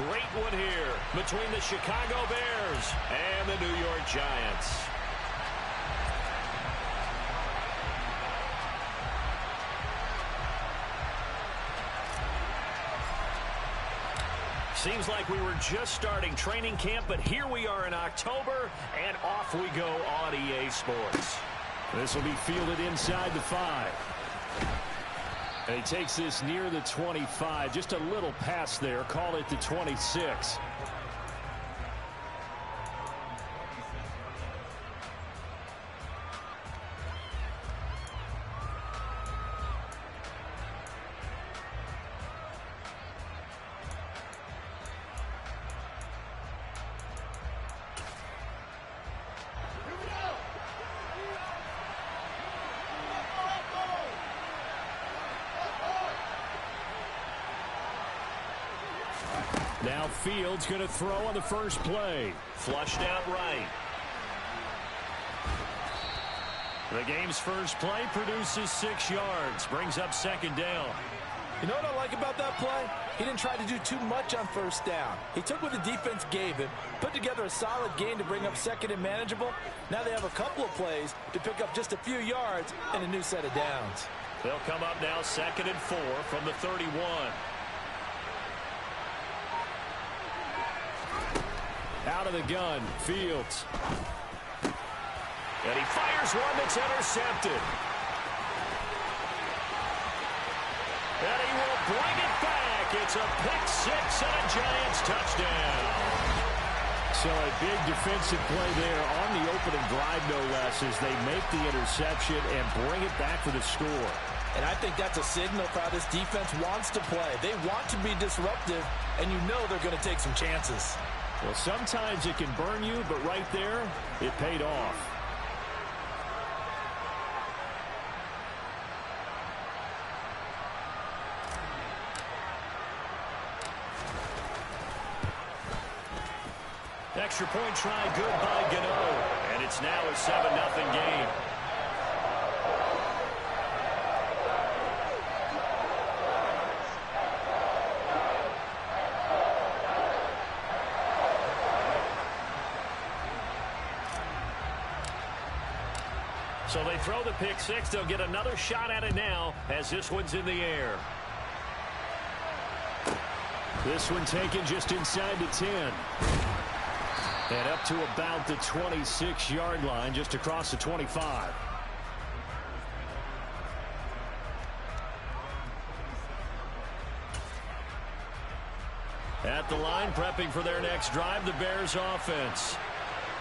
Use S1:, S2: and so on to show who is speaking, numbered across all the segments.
S1: great one here between the Chicago Bears and the New York Giants. Seems like we were just starting training camp, but here we are in October, and off we go on EA Sports.
S2: This will be fielded inside the 5. And he takes this near the 25. Just a little pass there. Call it the 26. Now Fields going to throw on the first play.
S1: Flushed out right. The game's first play produces 6 yards. Brings up second down.
S3: You know what I like about that play? He didn't try to do too much on first down. He took what the defense gave him, put together a solid gain to bring up second and manageable. Now they have a couple of plays to pick up just a few yards and a new set of downs.
S1: They'll come up now 2nd and 4 from the 31.
S2: Out of the gun, Fields.
S1: And he fires one that's intercepted. And he will bring it back. It's a pick-6 and a Giants touchdown.
S2: So a big defensive play there on the opening drive, no less, as they make the interception and bring it back for the score.
S3: And I think that's a signal for how this defense wants to play. They want to be disruptive, and you know they're going to take some chances.
S2: Well, sometimes it can burn you, but right there, it paid off.
S1: Extra point try good by Gano. And it's now a 7-0 game. So they throw the pick-6. They'll get another shot at it now as this one's in the air.
S2: This one taken just inside the 10. And up to about the 26-yard line, just across the 25.
S1: At the line, prepping for their next drive, the Bears offense.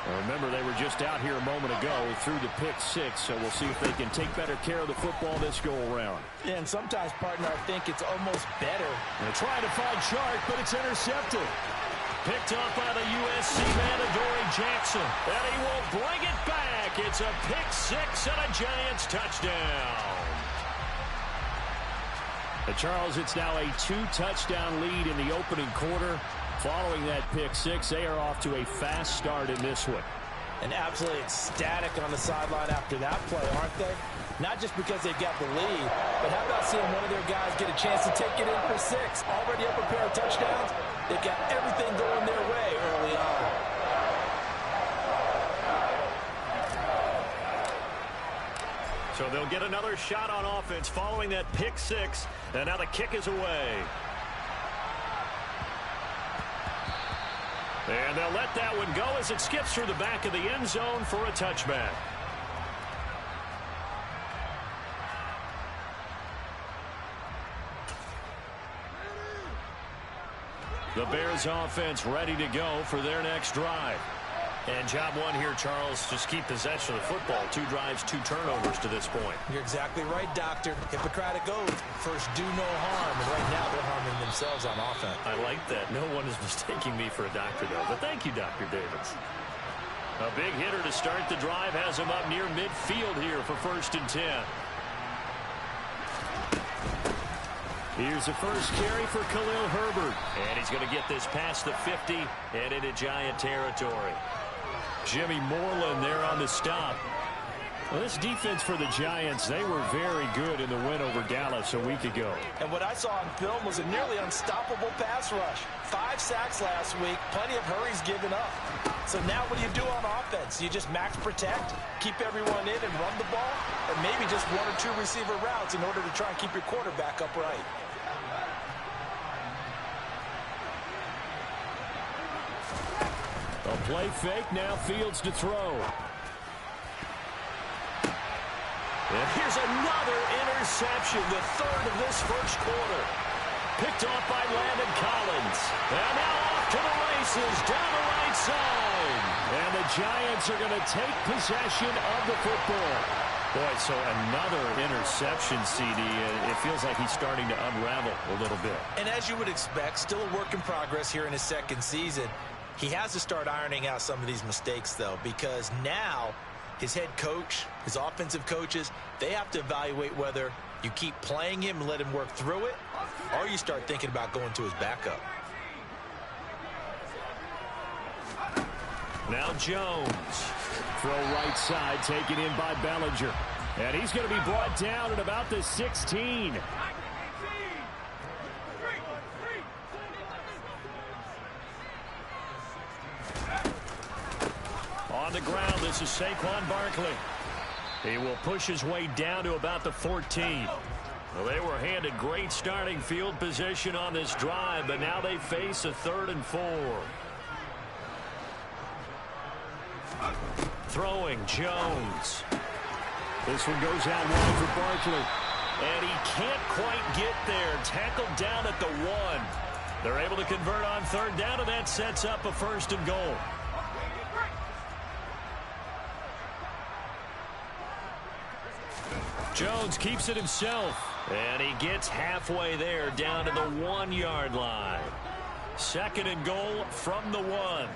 S2: Well, remember, they were just out here a moment ago through the pick-6, so we'll see if they can take better care of the football this go-around.
S3: Yeah, and sometimes, partner, I think it's almost better.
S2: They're trying to find Chark, but it's intercepted.
S1: Picked off by the USC man, Adoree Jackson. And he will bring it back. It's a pick-6 and a Giants touchdown.
S2: And Charles, it's now a 2-touchdown lead in the opening quarter. Following that pick-6, they are off to a fast start in this one.
S3: And absolutely ecstatic on the sideline after that play, aren't they? Not just because they got the lead, but how about seeing one of their guys get a chance to take it in for 6? Already up a pair of touchdowns. They got everything going their way early on.
S1: So they'll get another shot on offense following that pick-6. And now the kick is away. And they'll let that one go as it skips through the back of the end zone for a touchback. The Bears offense ready to go for their next drive. And job one here, Charles, just keep possession of the football. 2 drives, 2 turnovers to this point.
S3: You're exactly right, Doctor. Hippocratic oath. First, do no harm. And right now, they're harming themselves on offense.
S1: I like that. No one is mistaking me for a doctor, though. But thank you, Dr. Davis. A big hitter to start the drive has him up near midfield here for 1st and 10.
S2: Here's the first carry for Khalil Herbert.
S1: And he's going to get this past the 50 and into Giant territory.
S2: Jimmy Moreland there on the stop. Well, this defense for the Giants, they were very good in the win over Dallas a week ago.
S3: And what I saw on film was a nearly unstoppable pass rush. 5 sacks last week, plenty of hurries given up. So now what do you do on offense? You just max protect, keep everyone in and run the ball, or maybe just 1 or 2 receiver routes in order to try and keep your quarterback upright.
S2: A play fake, now Fields to throw.
S1: And here's another interception, the 3rd of this first quarter. Picked off by Landon Collins. And now off to the races down the right side.
S2: And the Giants are going to take possession of the football.
S1: Boy, so another interception, CD. It feels like he's starting to unravel a little bit.
S3: And as you would expect, still a work in progress here in his 2nd season. He has to start ironing out some of these mistakes, though, because now his head coach, his offensive coaches, they have to evaluate whether you keep playing him and let him work through it, or you start thinking about going to his backup.
S2: Now Jones. Throw right side, taken in by Bellinger. And he's going to be brought down at about the 16. On the ground, this is Saquon Barkley. He will push his way down to about the 14. Well, they were handed great starting field position on this drive, but now they face a 3rd and 4. Throwing Jones. This one goes out wide for Barkley. And he can't quite get there. Tackled down at the 1. They're able to convert on 3rd down, and that sets up a 1st and goal. Jones keeps it himself. And he gets halfway there down to the 1-yard line. 2nd and goal from the 1.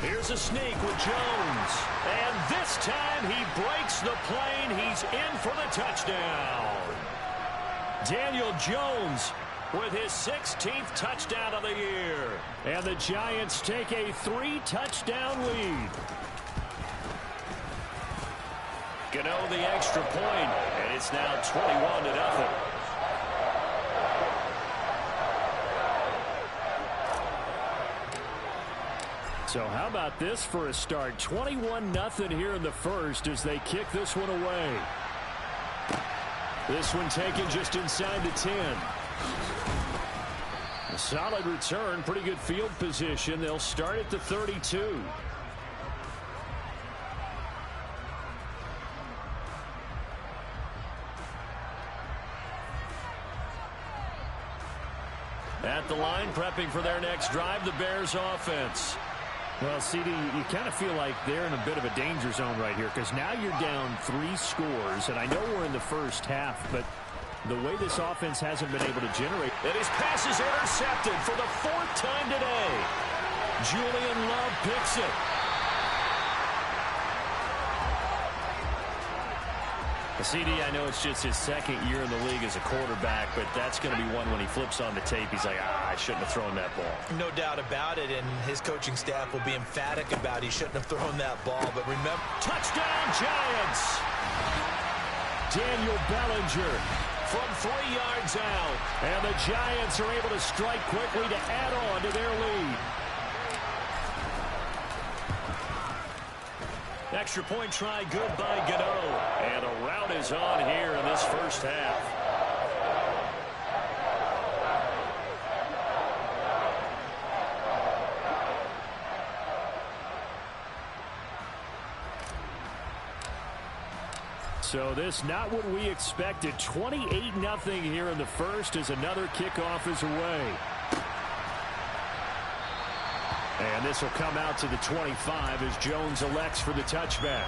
S2: Here's a sneak with Jones. And this time he breaks the plane. He's in for the touchdown. Daniel Jones with his 16th touchdown of the year. And the Giants take a 3-touchdown lead. Gano the extra point, and it's now 21-0. So how about this for a start? 21-0 here in the first as they kick this one away. This one taken just inside the 10. A solid return, pretty good field position. They'll start at the 32. At the line, prepping for their next drive, the Bears offense. Well, CD, you kind of feel like they're in a bit of a danger zone right here because now you're down 3 scores, and I know we're in the first half, but the way this offense hasn't been able to generate.
S1: And his pass is intercepted for the 4th time today. Julian Love picks it. CD, I know it's just his 2nd year in the league as a quarterback, but that's going to be one when he flips on the tape. He's like, I shouldn't have thrown that ball.
S3: No doubt about it, and his coaching staff will be emphatic about he shouldn't have thrown that ball. But remember,
S1: touchdown Giants!
S2: Daniel Bellinger
S1: from 3 yards out.
S2: And the Giants are able to strike quickly to add on to their lead.
S1: Extra point try good by Gano. And a rout is on here in this first half.
S2: So this not what we expected. 28-0 here in the first as another kickoff is away. And this will come out to the 25 as Jones elects for the touchback.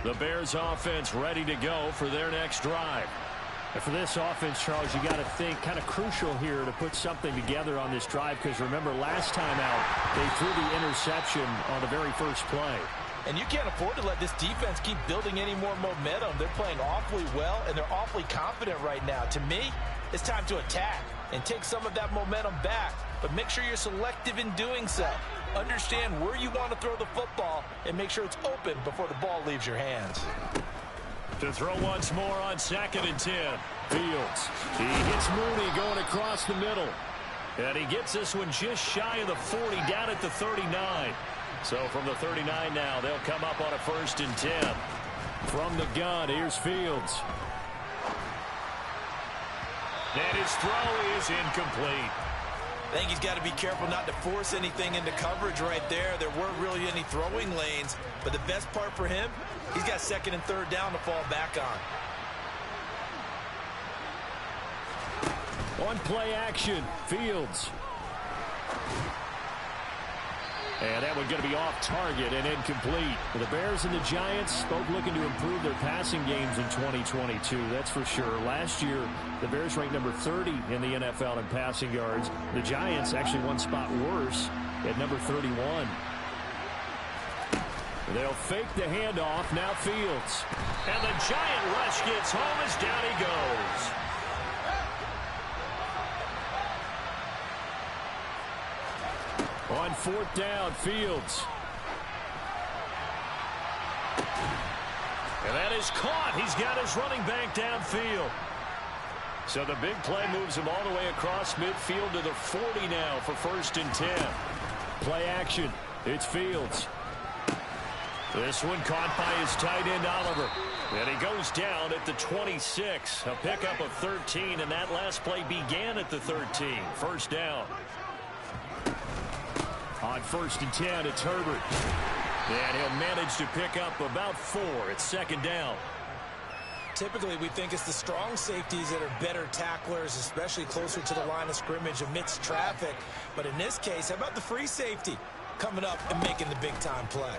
S1: The Bears offense ready to go for their next drive.
S2: And for this offense, Charles, you got to think kind of crucial here to put something together on this drive, because remember last time out they threw the interception on the very first play.
S3: And you can't afford to let this defense keep building any more momentum. They're playing awfully well, and they're awfully confident right now. To me, it's time to attack and take some of that momentum back, but make sure you're selective in doing so. Understand where you want to throw the football and make sure it's open before the ball leaves your hands.
S2: To throw once more on 2nd and 10. Fields. He hits Mooney going across the middle. And he gets this one just shy of the 40, down at the 39. So from the 39 now, they'll come up on a 1st and 10. From the gun, here's Fields. And his throw is incomplete.
S3: I think he's got to be careful not to force anything into coverage right there. There weren't really any throwing lanes, but the best part for him, he's got 2nd and 3rd down to fall back on.
S2: On play action, Fields. And that one going to be off target and incomplete. The Bears and the Giants both looking to improve their passing games in 2022, that's for sure. Last year, the Bears ranked number 30 in the NFL in passing yards. The Giants actually one spot worse at number 31. They'll fake the handoff, now Fields.
S1: And the Giant rush gets home as down he goes.
S2: On 4th down, Fields.
S1: And that is caught. He's got his running back downfield.
S2: So the big play moves him all the way across midfield to the 40 now for 1st and 10. Play action. It's Fields. This one caught by his tight end, Oliver. And he goes down at the 26. A pickup of 13, and that last play began at the 13. 1st down. On 1st and 10, it's Herbert. And he'll manage to pick up about 4. It's 2nd down.
S3: Typically, we think it's the strong safeties that are better tacklers, especially closer to the line of scrimmage amidst traffic. But in this case, how about the free safety coming up and making the big-time play?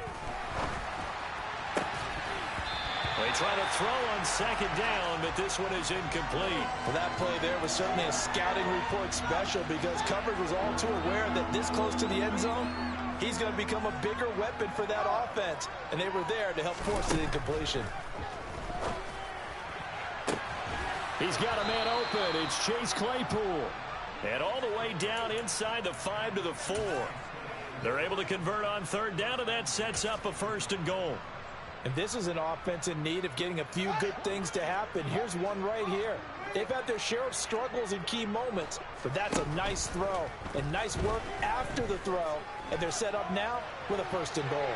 S2: They try to throw on 2nd down, but this one is incomplete.
S3: Well, that play there was certainly a scouting report special, because coverage was all too aware that this close to the end zone, he's going to become a bigger weapon for that offense, and they were there to help force the incompletion.
S2: He's got a man open. It's Chase Claypool. And all the way down inside the 5 to the 4. They're able to convert on 3rd down, and that sets up a 1st and goal.
S3: And this is an offense in need of getting a few good things to happen. Here's one right here. They've had their share of struggles in key moments, but that's a nice throw and nice work after the throw. And they're set up now with a 1st and goal.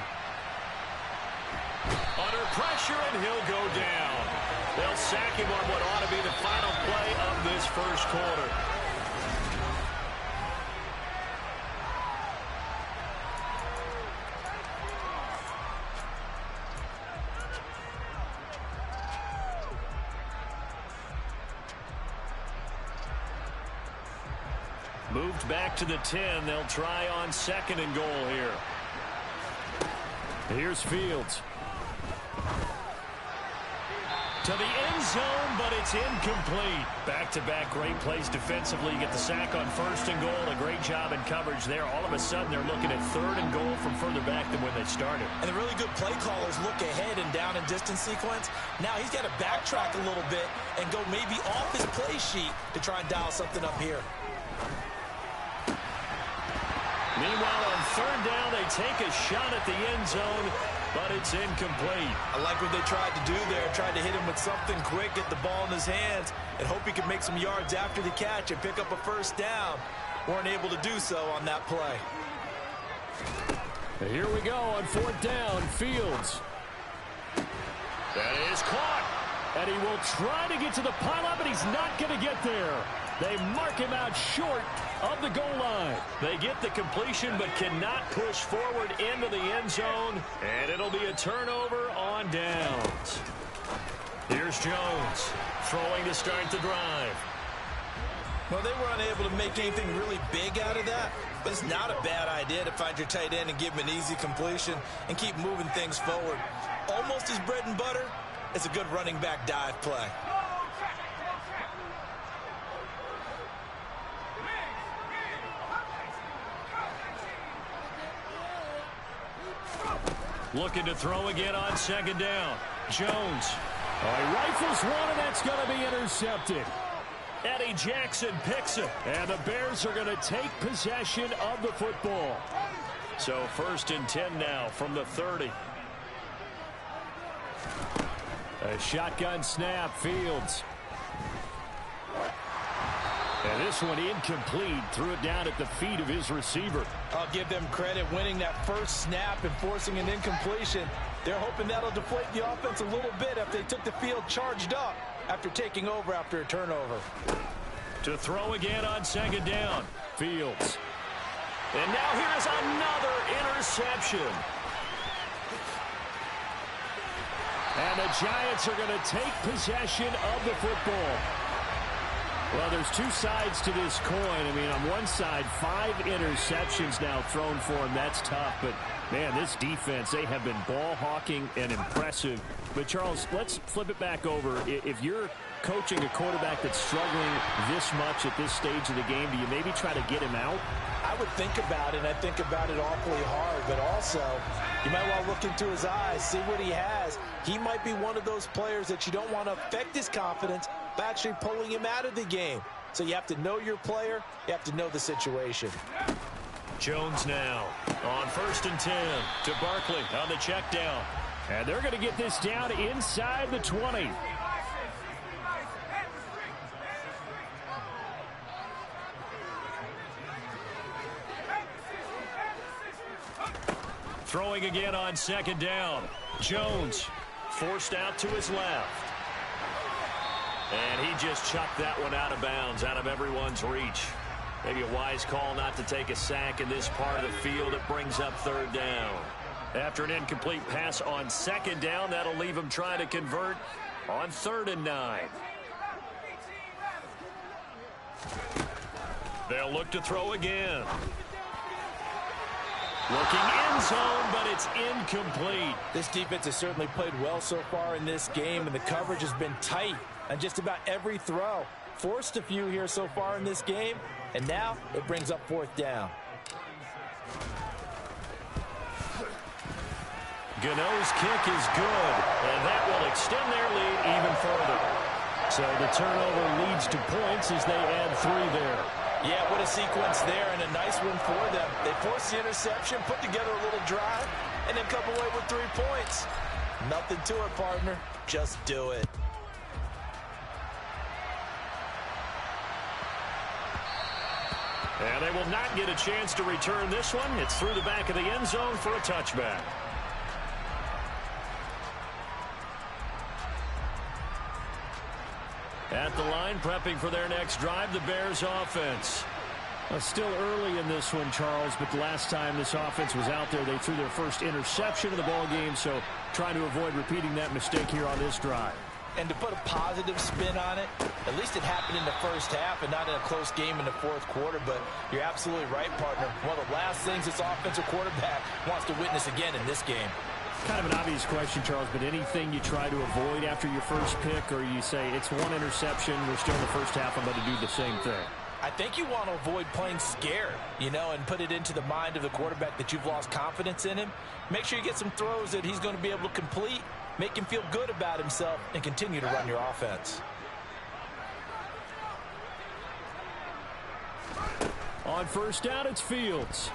S1: Under pressure, and he'll go down. They'll sack him on what ought to be the final play of this 1st quarter.
S2: Moved back to the 10. They'll try on 2nd and goal here. Here's Fields. To the end zone, but it's incomplete. Back-to-back great plays defensively. You get the sack on 1st and goal. A great job in coverage there. All of a sudden, they're looking at 3rd and goal from further back than when they started.
S3: And the really good play callers look ahead and down and distance sequence. Now he's got to backtrack a little bit and go maybe off his play sheet to try and dial something up here.
S2: Meanwhile, on 3rd down, they take a shot at the end zone, but it's incomplete.
S3: I like what they tried to do there. Tried to hit him with something quick, get the ball in his hands, and hope he could make some yards after the catch and pick up a 1st down. Weren't able to do so on that play.
S2: Here we go on 4th down, Fields.
S1: That is caught.
S2: And he will try to get to the pylon, but he's not going to get there. They mark him out short of the goal line.
S1: They get the completion but cannot push forward into the end zone, and it'll be a turnover on downs. Here's Jones throwing to start the drive.
S3: Well, they were unable to make anything really big out of that, but it's not a bad idea to find your tight end and give him an easy completion and keep moving things forward. Almost his bread and butter. It's a good running back dive play.
S2: Looking to throw again on second down. Jones.
S1: He rifles one, and that's going to be intercepted.
S2: Eddie Jackson picks it.
S1: And the Bears are going to take possession of the football.
S2: So 1st and 10 now from the 30.
S1: A shotgun snap, Fields. And this one incomplete. Threw it down at the feet of his receiver.
S3: I'll give them credit winning that first snap and forcing an incompletion. They're hoping that'll deflate the offense a little bit after they took the field charged up after taking over after a turnover.
S2: To throw again on second down.
S1: Fields.
S2: And now here's another interception.
S1: And the Giants are going to take possession of the football. Well, there's two sides to this coin. I mean, on one side, 5 interceptions now thrown for him. That's tough. But, man, this defense, they have been ball hawking and impressive. But, Charles, let's flip it back over. If you're coaching a quarterback that's struggling this much at this stage of the game, do you maybe try to get him out?
S3: I would think about it, and I think about it awfully hard. But also, you might want to look into his eyes, see what he has. He might be one of those players that you don't want to affect his confidence by actually pulling him out of the game. So you have to know your player. You have to know the situation.
S2: Jones now on 1st and 10 to Barkley on the check down.
S1: And they're going to get this down inside the 20.
S2: Throwing again on second down. Jones forced out to his left. And he just chucked that one out of bounds, out of everyone's reach. Maybe a wise call not to take a sack in this part of the field. It brings up 3rd down. After an incomplete pass on second down, that'll leave him trying to convert on 3rd and 9. They'll look to throw again. Looking end zone, but it's incomplete.
S3: This defense has certainly played well so far in this game, and the coverage has been tight on just about every throw. Forced a few here so far in this game, and now it brings up 4th down.
S2: Gano's kick is good, and that will extend their lead even further.
S1: So the turnover leads to points as they add 3 there.
S3: Yeah, what a sequence there, and a nice one for them. They force the interception, put together a little drive, and then come away with 3 points. Nothing to it, partner. Just do it.
S2: And they will not get a chance to return this one. It's through the back of the end zone for a touchback. At the line, prepping for their next drive, the Bears offense.
S1: Still early in this one, Charles, but the last time this offense was out there, they threw their first interception of the ball game, so trying to avoid repeating that mistake here on this drive.
S3: And to put a positive spin on it, at least it happened in the first half and not in a close game in the 4th quarter, but you're absolutely right, partner. One of the last things this offensive quarterback wants to witness again in this game.
S1: Kind of an obvious question, Charles, but anything you try to avoid after your first pick, or you say it's 1 interception, we're still in the first half, I'm going to do the same thing?
S3: I think you want to avoid playing scared, and put it into the mind of the quarterback that you've lost confidence in him. Make sure you get some throws that he's going to be able to complete, make him feel good about himself, and continue to run your offense.
S1: On 1st down, it's Fields.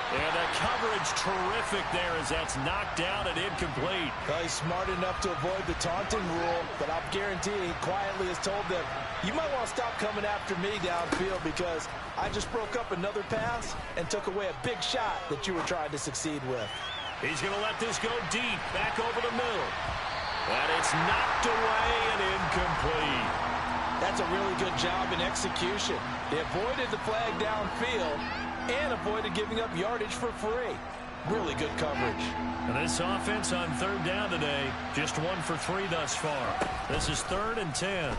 S2: And the coverage terrific there as that's knocked down and incomplete.
S3: Well, he's smart enough to avoid the taunting rule, but I'm guaranteeing he quietly has told them, you might want to stop coming after me downfield because I just broke up another pass and took away a big shot that you were trying to succeed with.
S2: He's going to let this go deep, back over the middle. And it's knocked away and incomplete.
S3: That's a really good job in execution. They avoided the flag downfield and avoided giving up yardage for free. Really good coverage.
S2: And this offense on 3rd down today, just 1 for 3 thus far. This is 3rd and 10.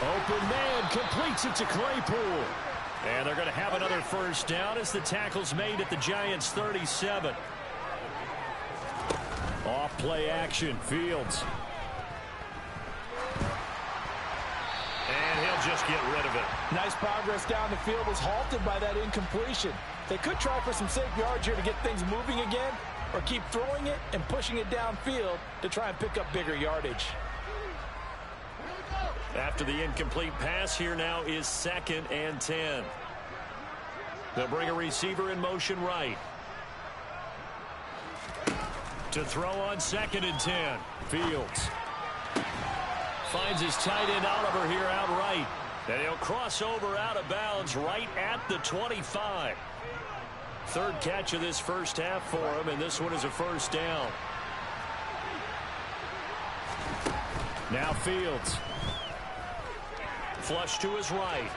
S1: Open man completes it to Claypool.
S2: And they're going to have another 1st down as the tackle's made at the Giants' 37.
S1: Off play action, Fields.
S2: And he'll just get rid of it.
S3: Nice progress down the field was halted by that incompletion. They could try for some safe yards here to get things moving again, or keep throwing it and pushing it downfield to try and pick up bigger yardage.
S2: After the incomplete pass, here now is 2nd and 10. They'll bring a receiver in motion right. To throw on 2nd and 10. Fields finds his tight end Oliver here outright. And he'll cross over out of bounds right at the 25. 3rd catch of this first half for him, and this one is a first down. Now Fields. Flush to his right.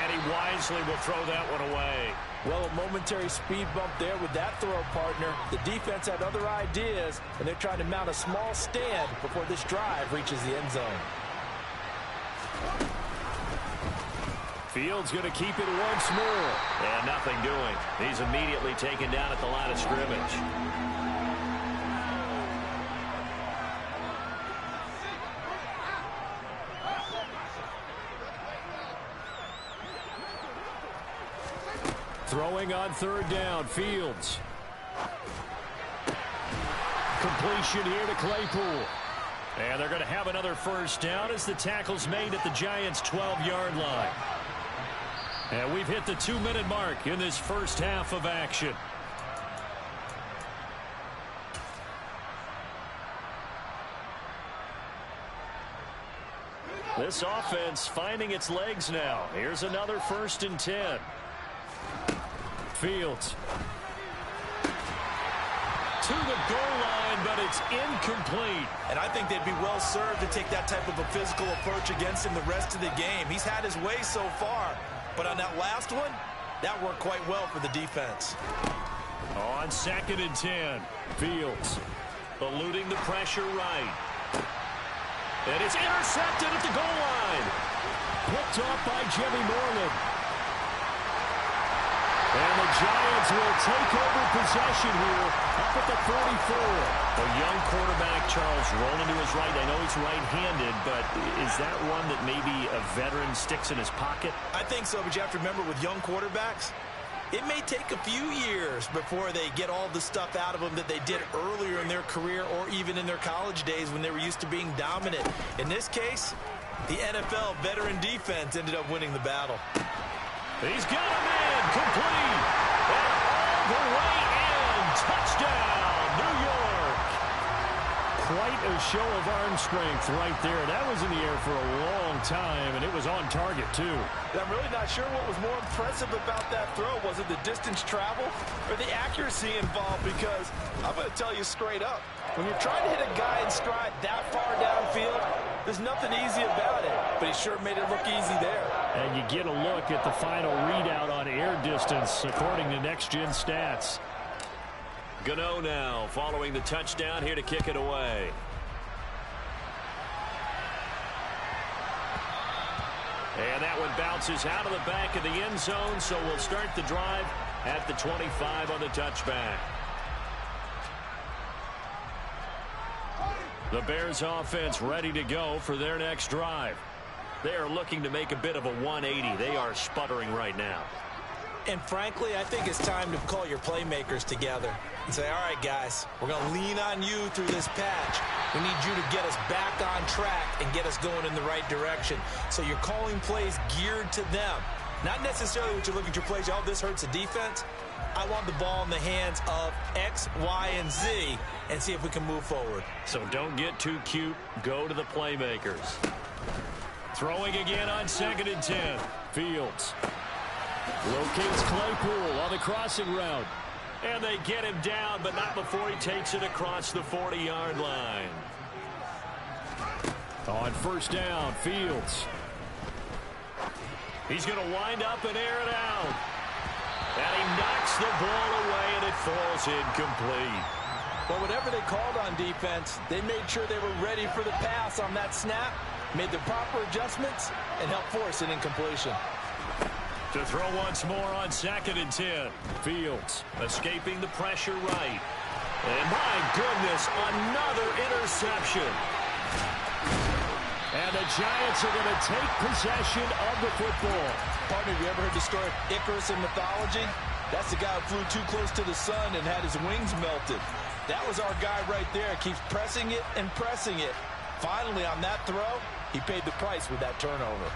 S2: And he wisely will throw that one away.
S3: Well, a momentary speed bump there with that throw partner. The defense had other ideas, and they're trying to mount a small stand before this drive reaches the end zone.
S2: Fields going to keep it once more. And nothing doing. He's immediately taken down at the line of scrimmage. Throwing on 3rd down, Fields. Completion here to Claypool. And they're going to have another first down as the tackle's made at the Giants' 12-yard line. And we've hit the 2-minute mark in this first half of action. This offense finding its legs now. Here's another 1st and 10. Fields to the goal line, but it's incomplete.
S3: And I think they'd be well served to take that type of a physical approach against him the rest of the game. He's had his way so far, but on that last one, that worked quite well for the defense.
S2: On 2nd and 10, Fields eluding the pressure right. And it's intercepted at the goal line. Picked off by Jimmy Moreland. And the Giants will take over possession here up at the 44. A young quarterback, Charles, rolling to his right. I know he's right-handed, but is that one that maybe a veteran sticks in his pocket?
S3: I think so, but you have to remember with young quarterbacks, it may take a few years before they get all the stuff out of them that they did earlier in their career or even in their college days when they were used to being dominant. In this case, the NFL veteran defense ended up winning the battle.
S2: He's got a man complete. And all the way in. Touchdown, New York. Quite a show of arm strength right there. That was in the air for a long time, and it was on target, too.
S3: I'm really not sure what was more impressive about that throw. Was it the distance travel or the accuracy involved? Because I'm going to tell you straight up, when you're trying to hit a guy in stride that far downfield, there's nothing easy about it, but he sure made it look easy there.
S2: And you get a look at the final readout on air distance, according to Next Gen Stats. Gano now, following the touchdown, here to kick it away. And that one bounces out of the back of the end zone, so we'll start the drive at the 25 on the touchback. The Bears offense ready to go for their next drive. They are looking to make a bit of a 180. They are sputtering right now.
S3: And frankly, I think it's time to call your playmakers together and say, all right, guys, we're going to lean on you through this patch. We need you to get us back on track and get us going in the right direction. So you're calling plays geared to them. Not necessarily what you're looking at your plays. Oh, this hurts the defense. I want the ball in the hands of X, Y, and Z and see if we can move forward.
S2: So don't get too cute. Go to the playmakers. Throwing again on 2nd and 10. Fields locates Claypool on the crossing route. And they get him down, but not before he takes it across the 40-yard line. On 1st down, Fields. He's going to wind up and air it out. And he knocks the ball away, and it falls incomplete.
S3: Well, whatever they called on defense, they made sure they were ready for the pass on that snap, made the proper adjustments, and helped force an incompletion.
S2: To throw once more on 2nd and 10. Fields escaping the pressure right. And my goodness, another interception.
S1: And the Giants are going to take possession of the football.
S3: Partner, have you ever heard the story of Icarus in mythology? That's the guy who flew too close to the sun and had his wings melted. That was our guy right there. Keeps pressing it and pressing it. Finally, on that throw, he paid the price with that turnover.